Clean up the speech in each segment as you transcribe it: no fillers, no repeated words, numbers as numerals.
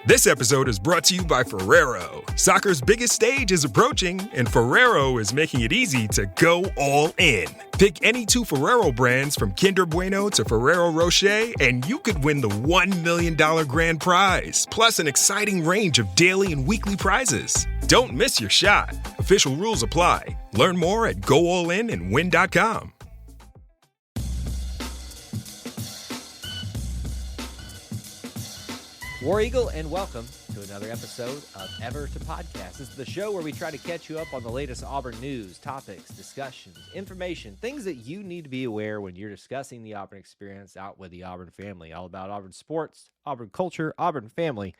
This episode is brought to you by Ferrero. Soccer's biggest stage is approaching, and Ferrero is making it easy to go all in. Pick any two Ferrero brands from Kinder Bueno to Ferrero Rocher, and you could win the $1 million grand prize, plus an exciting range of daily and weekly prizes. Don't miss your shot. Official rules apply. Learn more at goallinandwin.com. War Eagle, and welcome to another episode of Ever to Podcast. This is the show where we try to catch you up on the latest Auburn news, topics, discussions, information, things that you need to be aware when you're discussing the Auburn experience out with the Auburn family. All about Auburn sports, Auburn culture, Auburn family.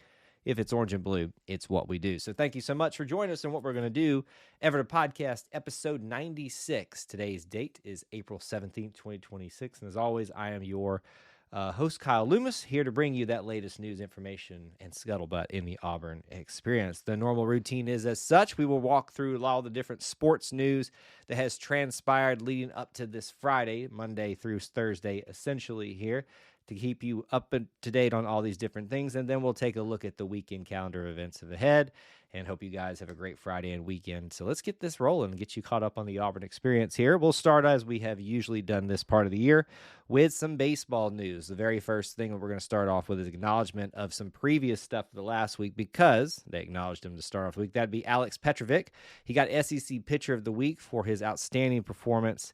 If it's orange and blue, it's what we do. So thank you so much for joining us in what we're going to do. Ever to Podcast, episode 96. Today's date is April 17th, 2026. And as always, I am your host Kyle Loomis, here to bring you that latest news, information, and scuttlebutt in the Auburn experience. The normal routine is as such. We will walk through all the different sports news that has transpired leading up to this Friday, Monday through Thursday, essentially here, to keep you up to date on all these different things. And then we'll take a look at the weekend calendar of events ahead and hope you guys have a great Friday and weekend. So let's get this rolling and get you caught up on the Auburn experience here. We'll start, as we have usually done this part of the year, with some baseball news. The very first thing that we're going to start off with is acknowledgement of some previous stuff the last week, because they acknowledged him to start off the week. That'd be Alex Petrovic. He got SEC Pitcher of the Week for his outstanding performance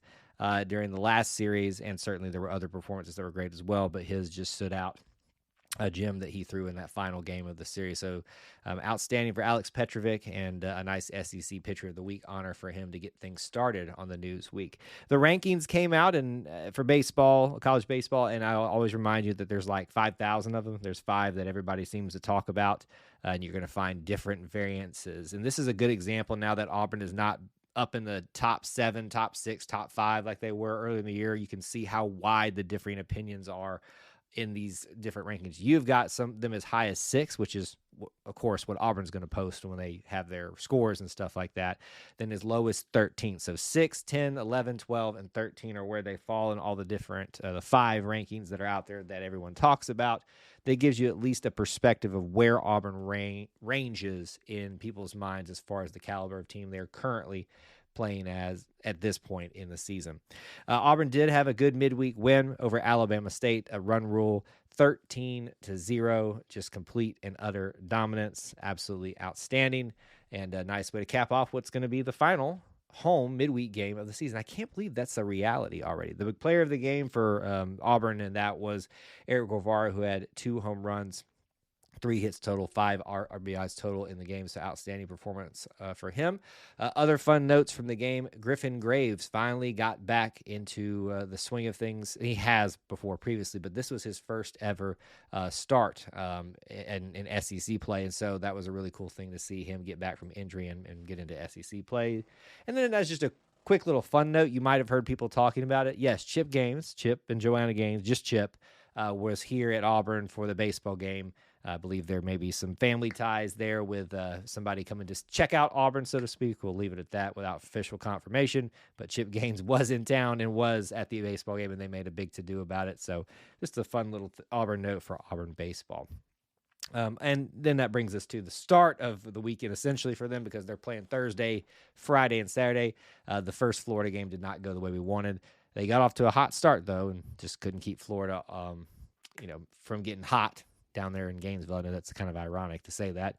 during the last series, and certainly there were other performances that were great as well, but his just stood out. A gem that he threw in that final game of the series. So outstanding for Alex Petrovic, and a nice SEC Pitcher of the Week honor for him to get things started on the news week. The rankings came out and for baseball, college baseball, and I'll always remind you that there's like 5,000 of them. There's 5 that everybody seems to talk about, and you're going to find different variances. And this is a good example now that Auburn is not up in the top 7, top 6, top 5 like they were early in the year. You can see how wide the differing opinions are in these different rankings. You've got some of them as high as 6, which is, of course, what Auburn's going to post when they have their scores and stuff like that. Then as low as 13. So 6, 10, 11, 12, and 13 are where they fall in all the different, the 5 rankings that are out there that everyone talks about. That gives you at least a perspective of where Auburn ranges in people's minds as far as the caliber of team they're currently playing as at this point in the season. Auburn did have a good midweek win over Alabama State, a run rule 13-0, just complete and utter dominance. Absolutely outstanding, and a nice way to cap off what's going to be the final home midweek game of the season. I can't believe that's a reality already. The big player of the game for Auburn, and that was Eric Guevara, who had 2 home runs, 3 hits total, 5 RBIs total in the game, so outstanding performance for him. Other fun notes from the game, Griffin Graves finally got back into the swing of things. He has before previously, but this was his first ever start in SEC play, and so that was a really cool thing to see him get back from injury and get into SEC play. And then as just a quick little fun note, you might have heard people talking about it. Yes, Chip and Joanna Gaines, just Chip, was here at Auburn for the baseball game. I believe there may be some family ties there with somebody coming to check out Auburn, so to speak. We'll leave it at that without official confirmation. But Chip Gaines was in town and was at the baseball game, and they made a big to-do about it. So just a fun little Auburn note for Auburn baseball. And then that brings us to the start of the weekend, essentially, for them, because they're playing Thursday, Friday, and Saturday. The first Florida game did not go the way we wanted. They got off to a hot start, though, and just couldn't keep Florida from getting hot down there in Gainesville. I know that's kind of ironic to say that.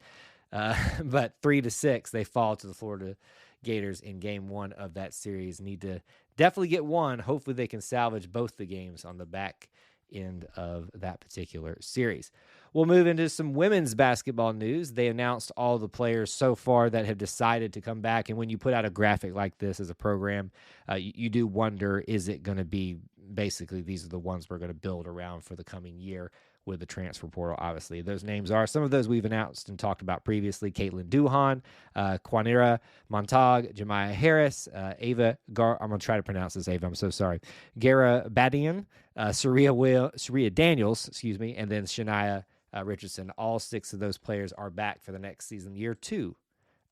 But 3-6, they fall to the Florida Gators in game 1 of that series. Need to definitely get one. Hopefully they can salvage both the games on the back end of that particular series. We'll move into some women's basketball news. They announced all the players so far that have decided to come back. And when you put out a graphic like this as a program, you do wonder, is it going to be basically these are the ones we're going to build around for the coming year with the transfer portal? Obviously, those names are some of those we've announced and talked about previously: Caitlin Duhan, Quanira Montag, Jemiah Harris, Ava I'm going to try to pronounce this, Ava, I'm so sorry. Gara Badian, Saria Daniels, and then Shania Richardson. All 6 of those players are back for the next season, year 2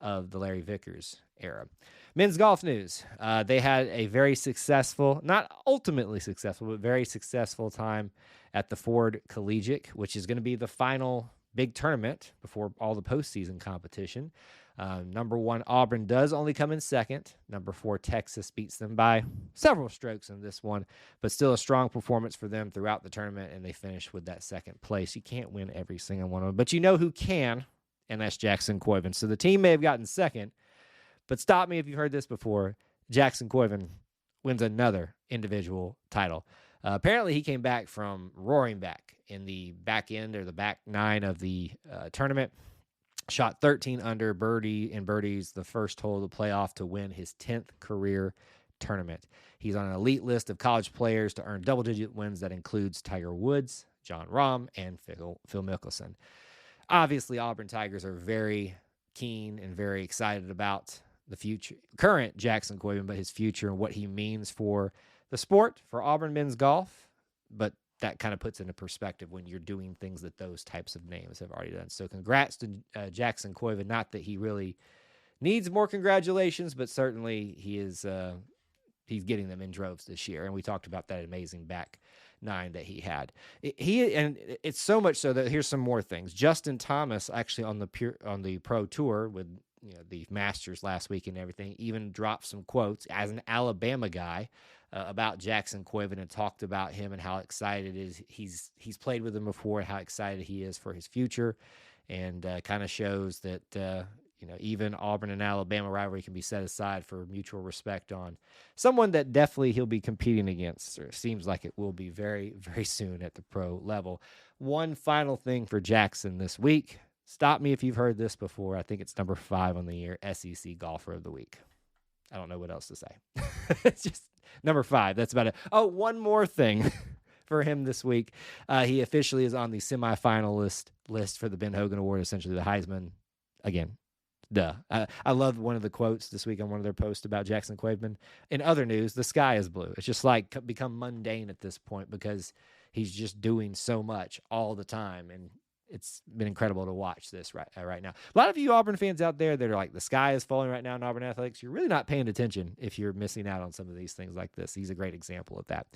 of the Larry Vickers era. Men's golf news. They had a very successful, not ultimately successful, but very successful time at the Ford Collegiate, which is going to be the final big tournament before all the postseason competition. Number 1, Auburn does only come in second. Number 4, Texas beats them by several strokes in this one, but still a strong performance for them throughout the tournament, and they finish with that second place. You can't win every single one of them, but you know who can, and that's Jackson Koivun. So the team may have gotten second, but stop me if you've heard this before. Jackson Koivun wins another individual title. Apparently, he came back from roaring back in the back end or the back 9 of the tournament. Shot 13 under birdies the first hole of the playoff to win his 10th career tournament. He's on an elite list of college players to earn double-digit wins that includes Tiger Woods, Jon Rahm, and Phil Mickelson. Obviously, Auburn Tigers are very keen and very excited about the future, current Jackson Koivun, but his future and what he means for the sport, for Auburn men's golf. But that kind of puts into perspective when you're doing things that those types of names have already done. So congrats to Jackson Koivun. Not that he really needs more congratulations, but certainly he is he's getting them in droves this year. And we talked about that amazing back 9 that he had. And it's so much so that here's some more things. Justin Thomas, actually on the Pro Tour with the Masters last week and everything, even dropped some quotes as an Alabama guy about Jackson Koivun and talked about him and how excited he's played with him before and how excited he is for his future, and kind of shows that even Auburn and Alabama rivalry can be set aside for mutual respect on someone that definitely he'll be competing against, or seems like it will be very, very soon at the pro level. One final thing for Jackson this week. Stop me if you've heard this before. I think it's number 5 on the year, SEC Golfer of the Week. I don't know what else to say. It's just number 5. That's about it. Oh, one more thing for him this week. He officially is on the semifinalist list for the Ben Hogan Award, essentially the Heisman. Again, duh. I love one of the quotes this week on one of their posts about Jackson Koivun. In other news, the sky is blue. It's just like become mundane at this point because he's just doing so much all the time, and it's been incredible to watch this right now. A lot of you Auburn fans out there that are like, the sky is falling right now in Auburn athletics, you're really not paying attention if you're missing out on some of these things like this. He's a great example of that.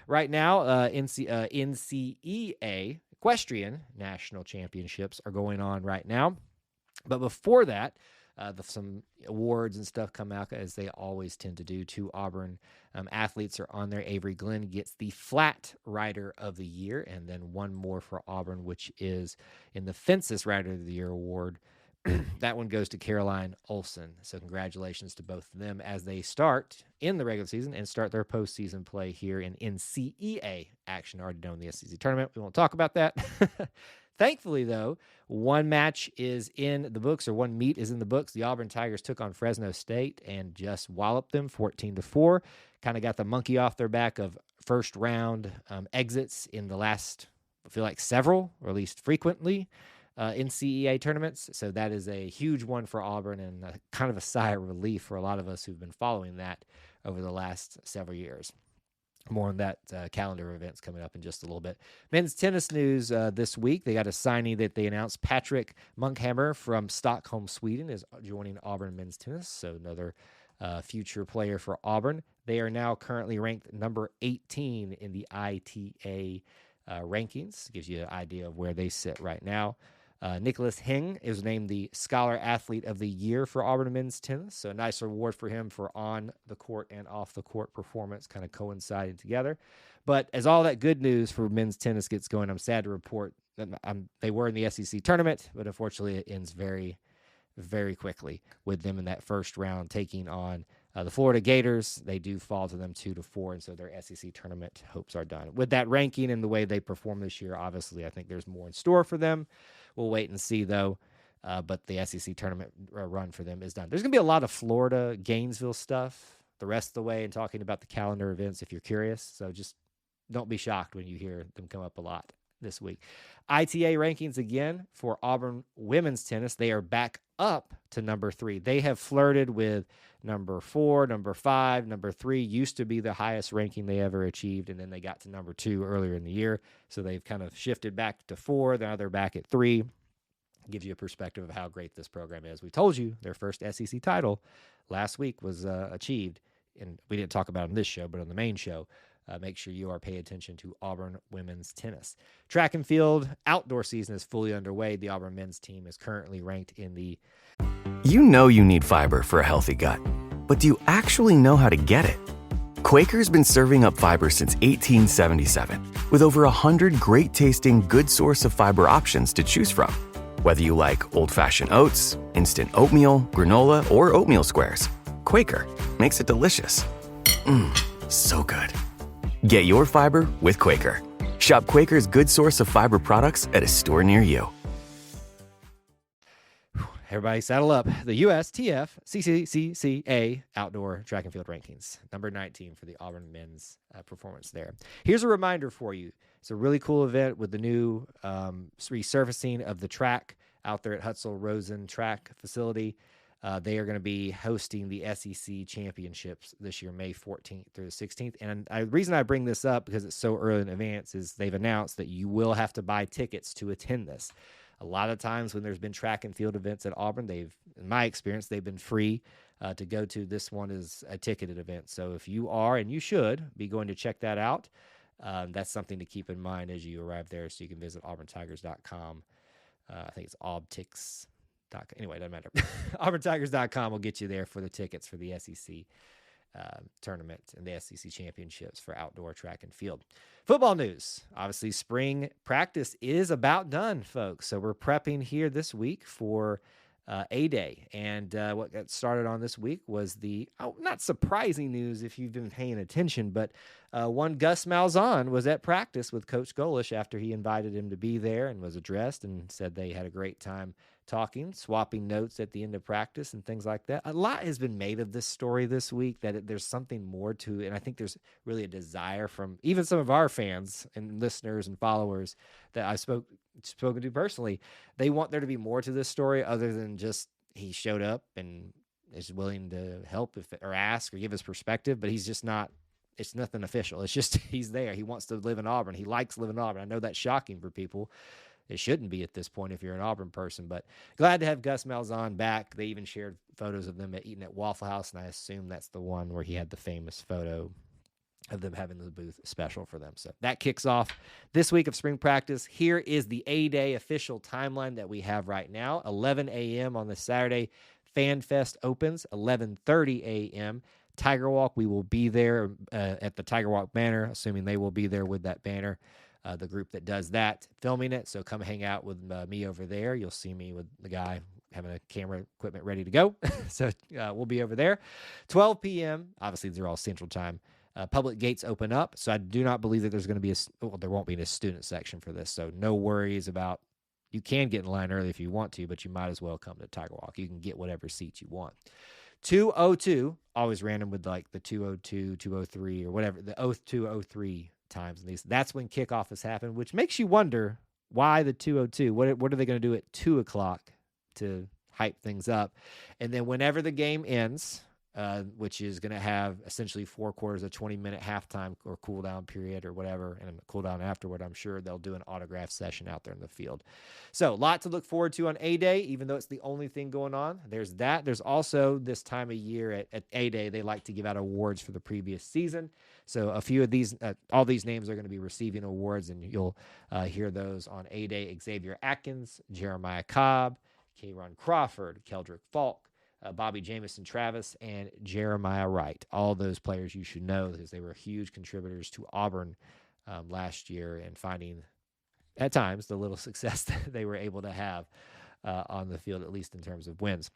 Right now, NCEA Equestrian National Championships are going on right now. But before that, some awards and stuff come out, as they always tend to do. 2 Auburn athletes are on there. Avery Glenn gets the Flat Rider of the Year, and then one more for Auburn, which is in the Fences Rider of the Year award. That one goes to Caroline Olson. So congratulations to both of them as they start in the regular season and start their postseason play here in NCEA action. Already known the SEC tournament. We won't talk about that. Thankfully, though, one match is in the books, or one meet is in the books. The Auburn Tigers took on Fresno State and just walloped them 14-4. Kind of got the monkey off their back of first round exits in the last, I feel like, several, or at least frequently, NCEA tournaments. So that is a huge one for Auburn, and kind of a sigh of relief for a lot of us who've been following that over the last several years. More on that calendar of events coming up in just a little bit. Men's tennis news this week. They got a signing that they announced. Patrick Munkhammer from Stockholm, Sweden, is joining Auburn men's tennis. So another future player for Auburn. They are now currently ranked number 18 in the ITA rankings. Gives you an idea of where they sit right now. Nicholas Hing is named the Scholar Athlete of the Year for Auburn men's tennis. So a nice reward for him for on the court and off the court performance kind of coinciding together. But as all that good news for men's tennis gets going, I'm sad to report that they were in the SEC tournament, but unfortunately it ends very, very quickly with them in that first round taking on the Florida Gators. They do fall to them 2-4, and so their SEC tournament hopes are done. With that ranking and the way they perform this year, obviously I think there's more in store for them. We'll wait and see, though. But the SEC tournament run for them is done. There's going to be a lot of Florida, Gainesville stuff the rest of the way, and talking about the calendar events if you're curious. So just don't be shocked when you hear them come up a lot this week. ITA rankings again for Auburn women's tennis. They are back up to number 3. They have flirted with number 4, number 5, number 3 used to be the highest ranking they ever achieved, and then they got to number 2 earlier in the year. So they've kind of shifted back to 4. Now they're back at 3. Gives you a perspective of how great this program is. We told you their first SEC title last week was achieved, and we didn't talk about it on this show, but on the main show, make sure you are paying attention to Auburn women's tennis. Track and field outdoor season is fully underway. The Auburn men's team is currently ranked in the... You know you need fiber for a healthy gut, but do you actually know how to get it? Quaker's been serving up fiber since 1877, with over 100 great-tasting, good source of fiber options to choose from. Whether you like old-fashioned oats, instant oatmeal, granola, or oatmeal squares, Quaker makes it delicious. So good. Get your fiber with Quaker. Shop Quaker's good source of fiber products at a store near you. Everybody saddle up. The USTF CCCCA outdoor track and field rankings. Number 19 for the Auburn men's performance there. Here's a reminder for you. It's a really cool event with the new resurfacing of the track out there at Hutzel-Rosen Track Facility. They are going to be hosting the SEC championships this year, May 14th through the 16th. And the reason I bring this up, because it's so early in advance, is they've announced that you will have to buy tickets to attend this. A lot of times when there's been track and field events at Auburn, in my experience, they've been free to go to. This one is a ticketed event. So if you are, and you should, be going to check that out, that's something to keep in mind as you arrive there. So you can visit auburntigers.com. I think it's aubtix.com. Anyway, it doesn't matter. auburntigers.com will get you there for the tickets for the SEC tournament and the SEC championships for outdoor track and field. Football news. Obviously, spring practice is about done, folks. So we're prepping here this week for A-Day. And what got started on this week was not surprising news if you've been paying attention, but one Gus Malzahn was at practice with Coach Golish after he invited him to be there and was addressed and said they had a great time talking, swapping notes at the end of practice and things like that. A lot has been made of this story this week, that there's something more to it. And I think there's really a desire from even some of our fans and listeners and followers that I've spoken to personally. They want there to be more to this story other than just he showed up and is willing to help or ask or give his perspective, but he's just not. It's nothing official. It's just he's there. He wants to live in Auburn. He likes living in Auburn. I know that's shocking for people. It shouldn't be at this point if you're an Auburn person, but glad to have Gus Malzahn back. They even shared photos of them eating at Waffle House, and I assume that's the one where he had the famous photo of them having the booth special for them. So that kicks off this week of spring practice. Here is the A-Day official timeline that we have right now. 11 a.m. on the Saturday. Fan Fest opens 11:30 a.m. Tiger Walk, we will be there at the Tiger Walk banner, assuming they will be there with that banner. The group that does that, filming it. So come hang out with me over there. You'll see me with the guy having a camera equipment ready to go. So we'll be over there. 12 p.m. Obviously, they're all Central Time. Public gates open up. So I do not believe that there's going to be there won't be a student section for this. So no worries about, you can get in line early if you want to, but you might as well come to Tiger Walk. You can get whatever seats you want. 2:02, always random with like the 2:02, 2:03 or whatever, the 2:03 times. And that's when kickoff has happened, which makes you wonder why the 2:02. What are they going to do at 2 o'clock to hype things up? And then whenever the game ends, which is going to have essentially 4 quarters, a 20-minute halftime or cool down period or whatever, and a cool down afterward, I'm sure they'll do an autograph session out there in the field. So a lot to look forward to on A-Day, even though it's the only thing going on. There's that. There's also this time of year at A-Day, they like to give out awards for the previous season. So a few of these, all these names are going to be receiving awards, and you'll hear those on A-Day. Xavier Atkins, Jeremiah Cobb, Kayron Crawford, Keldrick Falk, Bobby Jamison Travis, and Jeremiah Wright. All those players you should know because they were huge contributors to Auburn last year and finding, at times, the little success that they were able to have on the field, at least in terms of wins.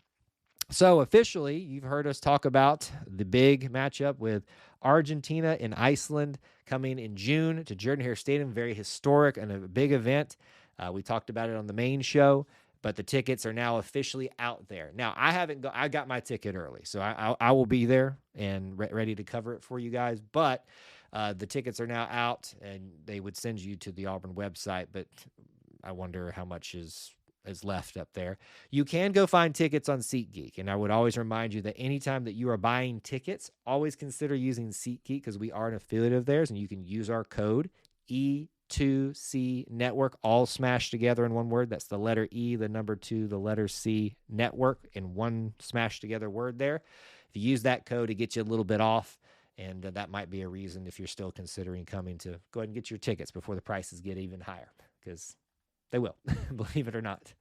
So officially, you've heard us talk about the big matchup with Argentina and Iceland coming in June to Jordan-Hare Stadium. Very historic and a big event. We talked about it on the main show. But the tickets are now officially out there. Now, I got my ticket early, so I will be there and ready to cover it for you guys. But the tickets are now out, and they would send you to the Auburn website, but I wonder how much is left up there. You can go find tickets on SeatGeek, and I would always remind you that anytime that you are buying tickets, always consider using SeatGeek because we are an affiliate of theirs, and you can use our code E2C Network, all smashed together in one word. That's the letter E, the number 2, the letter C, Network, in one smashed together word there. If you use that code, it gets you a little bit off, And that might be a reason if you're still considering coming to go ahead and get your tickets before the prices get even higher, because they will, believe it or not.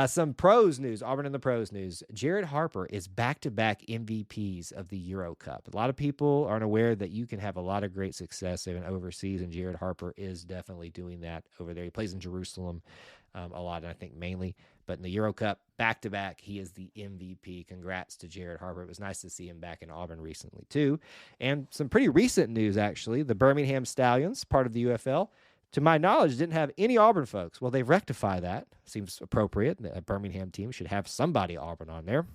Some pros news, Auburn in the pros news. Jared Harper is back-to-back MVPs of the Euro Cup. A lot of people aren't aware that you can have a lot of great success even overseas, and Jared Harper is definitely doing that over there. He plays in Jerusalem a lot, and I think mainly. But in the Euro Cup, back-to-back, he is the MVP. Congrats to Jared Harper. It was nice to see him back in Auburn recently, too. And some pretty recent news, actually. The Birmingham Stallions, part of the UFL, to my knowledge, didn't have any Auburn folks. Well, they've rectified that. Seems appropriate. A Birmingham team should have somebody Auburn on there.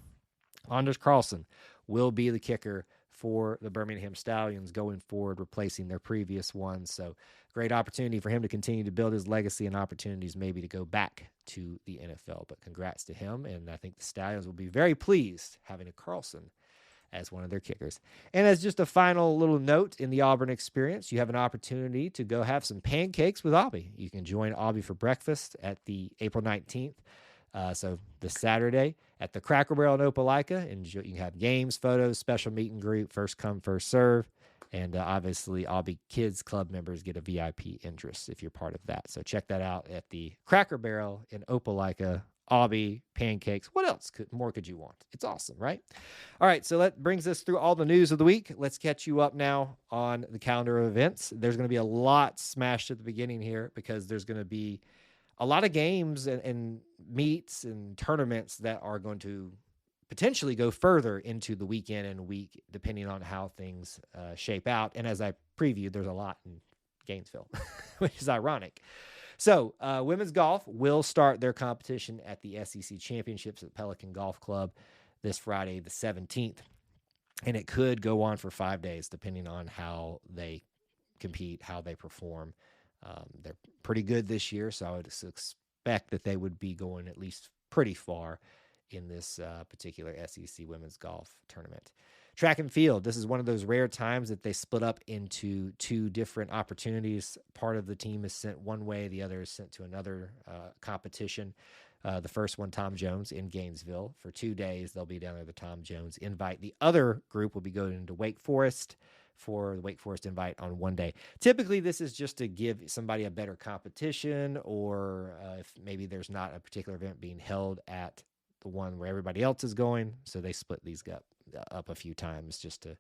Anders Carlson will be the kicker for the Birmingham Stallions going forward, replacing their previous one. So great opportunity for him to continue to build his legacy and opportunities maybe to go back to the NFL. But congrats to him, and I think the Stallions will be very pleased having a Carlson as one of their kickers. And as just a final little note in the Auburn experience, you have an opportunity to go have some pancakes with Aubie. You can join Aubie for breakfast at the April 19th. So this Saturday at the Cracker Barrel in Opelika, and you can have games, photos, special meet and greet, first come, first serve. And obviously, Aubie Kids Club members get a VIP interest if you're part of that. So check that out at the Cracker Barrel in Opelika. Aubie, pancakes. What else more could you want? It's awesome, right? All right, so that brings us through all the news of the week. Let's catch you up now on the calendar of events. There's going to be a lot smashed at the beginning here because there's going to be a lot of games and meets and tournaments that are going to potentially go further into the weekend and week, depending on how things shape out. And as I previewed, there's a lot in Gainesville, which is ironic. So women's golf will start their competition at the SEC Championships at Pelican Golf Club this Friday, the 17th. And it could go on for 5 days, depending on how they compete, how they perform. They're pretty good this year, so I would expect that they would be going at least pretty far in this particular SEC women's golf tournament. Track and field, this is one of those rare times that they split up into two different opportunities. Part of the team is sent one way, the other is sent to another competition. The first one, Tom Jones, in Gainesville. For 2 days, they'll be down there, the Tom Jones invite. The other group will be going into Wake Forest for the Wake Forest invite on 1 day. Typically, this is just to give somebody a better competition, or if maybe there's not a particular event being held at the one where everybody else is going, so they split these up a few times just to,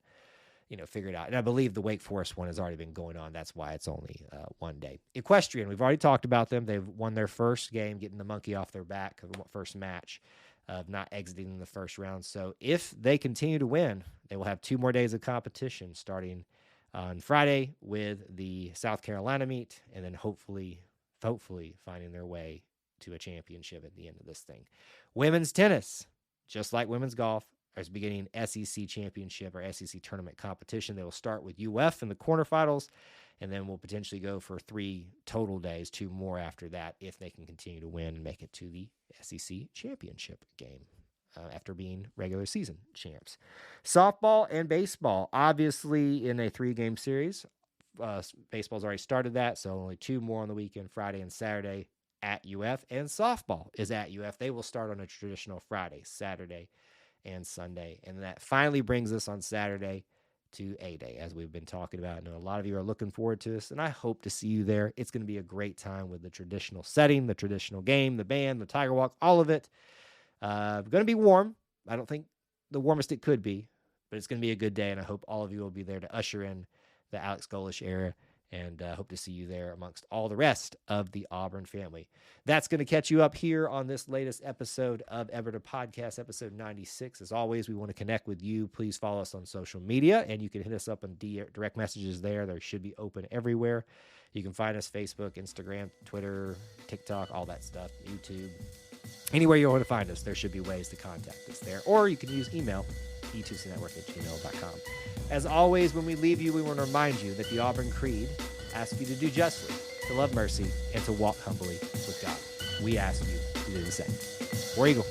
figure it out. And I believe the Wake Forest one has already been going on. That's why it's only 1 day. Equestrian, we've already talked about them. They've won their first game, getting the monkey off their back, first match of not exiting in the first round. So if they continue to win, they will have 2 more days of competition starting on Friday with the South Carolina meet, and then hopefully finding their way to a championship at the end of this thing. Women's tennis, just like women's golf, is beginning SEC championship or SEC tournament competition. They will start with UF in the quarterfinals, and then we'll potentially go for 3 total days, 2 more after that, if they can continue to win and make it to the SEC championship game after being regular season champs. Softball and baseball, obviously in a 3-game series. Baseball's already started that, so only 2 more on the weekend, Friday and Saturday at UF. And softball is at UF. They will start on a traditional Friday, Saturday, and Sunday. And that finally brings us on Saturday to A-Day, as we've been talking about. I know a lot of you are looking forward to this, and I hope to see you there. It's going to be a great time with the traditional setting, the traditional game, the band, the Tiger Walk, all of it. Going to be warm. I don't think the warmest it could be, but it's going to be a good day, and I hope all of you will be there to usher in the Alex Golish era, and hope to see you there amongst all the rest of the Auburn family. That's going to catch you up here on this latest episode of Ever to Podcast, episode 96. As always, we want to connect with you. Please follow us on social media, and you can hit us up on direct messages there. They should be open everywhere. You can find us Facebook, Instagram, Twitter, TikTok, all that stuff, YouTube. Anywhere you want to find us, there should be ways to contact us there. Or you can use email, e2cnetwork@gmail.com. As always, when we leave you, we want to remind you that the Auburn Creed asks you to do justly, to love mercy, and to walk humbly with God. We ask you to do the same. War Eagle.